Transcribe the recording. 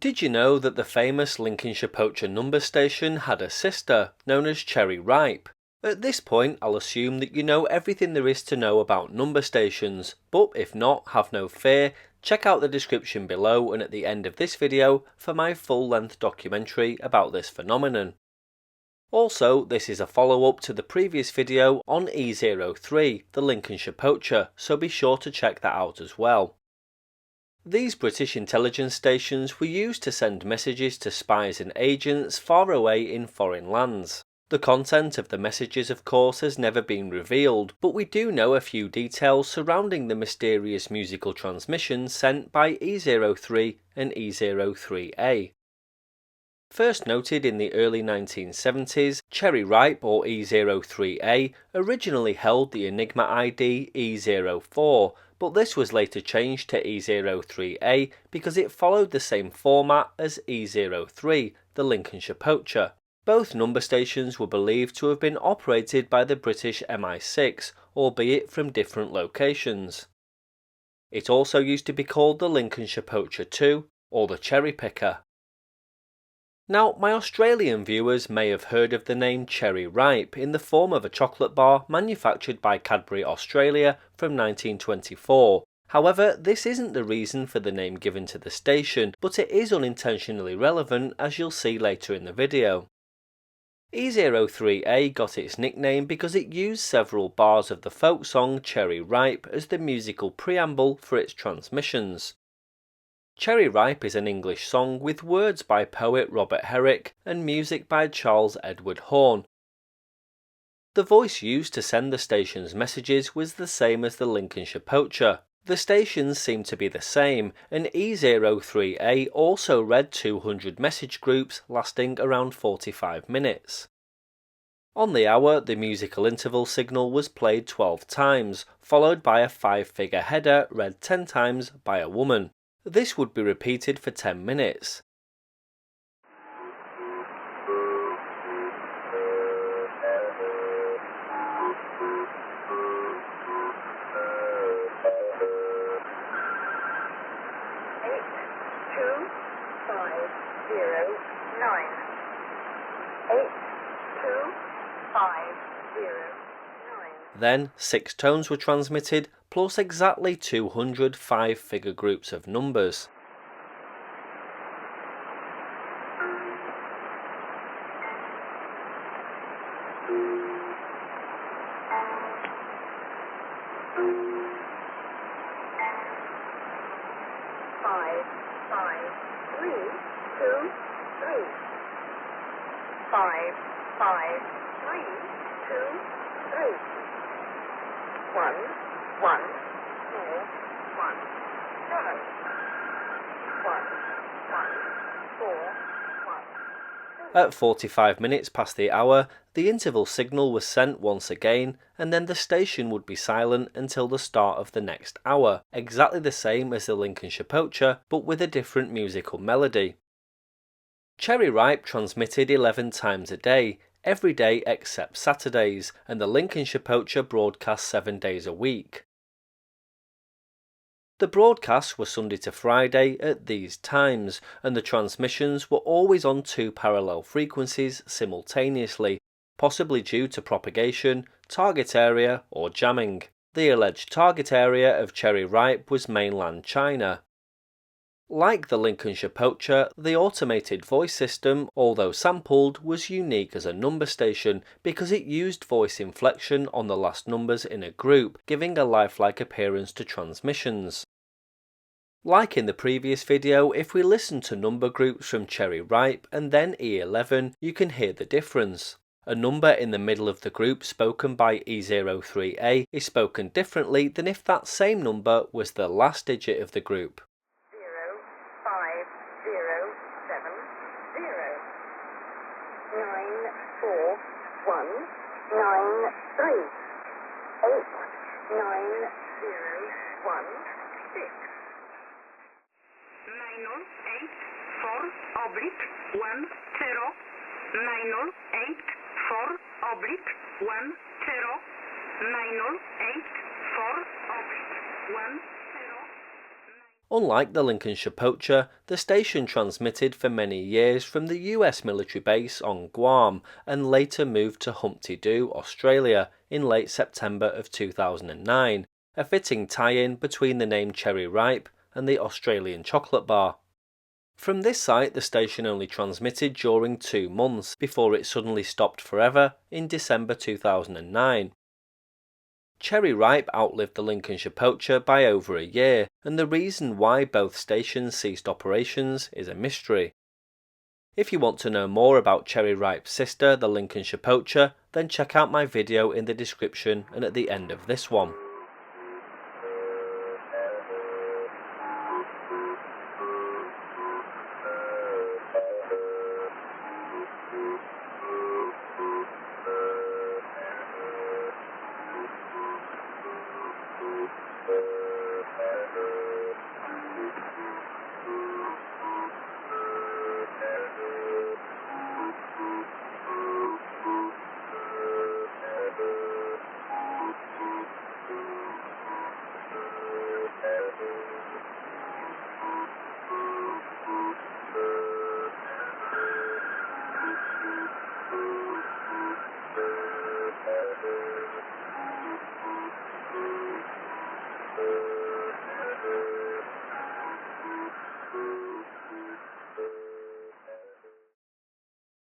Did you know that the famous Lincolnshire Poacher number station had a sister, known as Cherry Ripe? At this point, I'll assume that you know everything there is to know about number stations, but if not, have no fear, check out the description below and at the end of this video for my full-length documentary about this phenomenon. Also, this is a follow-up to the previous video on E03, the Lincolnshire Poacher, so be sure to check that out as well. These British intelligence stations were used to send messages to spies and agents far away in foreign lands. The content of the messages, of course, has never been revealed, but we do know a few details surrounding the mysterious musical transmissions sent by E03 and E03A. First noted in the early 1970s, Cherry Ripe or E03A originally held the Enigma ID E04, but this was later changed to E03A because it followed the same format as E03, the Lincolnshire Poacher. Both number stations were believed to have been operated by the British MI6, albeit from different locations. It also used to be called the Lincolnshire Poacher 2 or the Cherry Picker. Now, my Australian viewers may have heard of the name Cherry Ripe in the form of a chocolate bar manufactured by Cadbury Australia from 1924. However, this isn't the reason for the name given to the station, but it is unintentionally relevant, as you'll see later in the video. E03A got its nickname because it used several bars of the folk song Cherry Ripe as the musical preamble for its transmissions. Cherry Ripe is an English song with words by poet Robert Herrick and music by Charles Edward Horne. The voice used to send the station's messages was the same as the Lincolnshire Poacher. The stations seem to be the same, and E03A also read 200 message groups lasting around 45 minutes. On the hour, the musical interval signal was played 12 times, followed by a 5-figure header read 10 times by a woman. This would be repeated for 10 minutes. Then 6 tones were transmitted, plus exactly 200 5-figure groups of numbers. At 45 minutes past the hour, the interval signal was sent once again, and then the station would be silent until the start of the next hour, exactly the same as the Lincolnshire Poacher, but with a different musical melody. Cherry Ripe transmitted 11 times a day, every day except Saturdays, and the Lincolnshire Poacher broadcast 7 days a week. The broadcasts were Sunday to Friday at these times, and the transmissions were always on 2 parallel frequencies simultaneously, possibly due to propagation, target area, or jamming. The alleged target area of Cherry Ripe was mainland China. Like the Lincolnshire Poacher, the automated voice system, although sampled, was unique as a number station because it used voice inflection on the last numbers in a group, giving a lifelike appearance to transmissions. Like in the previous video, if we listen to number groups from Cherry Ripe and then E11, you can hear the difference. A number in the middle of the group spoken by E03A is spoken differently than if that same number was the last digit of the group. 9084/109084/109084/10. Unlike the Lincolnshire Poacher, the station transmitted for many years from the US military base on Guam and later moved to Humpty Doo, Australia in late September of 2009, a fitting tie-in between the name Cherry Ripe and the Australian chocolate bar. From this site the station only transmitted during 2 months before it suddenly stopped forever in December 2009. Cherry Ripe outlived the Lincolnshire Poacher by over a year, and the reason why both stations ceased operations is a mystery. If you want to know more about Cherry Ripe's sister, the Lincolnshire Poacher, then check out my video in the description and at the end of this one.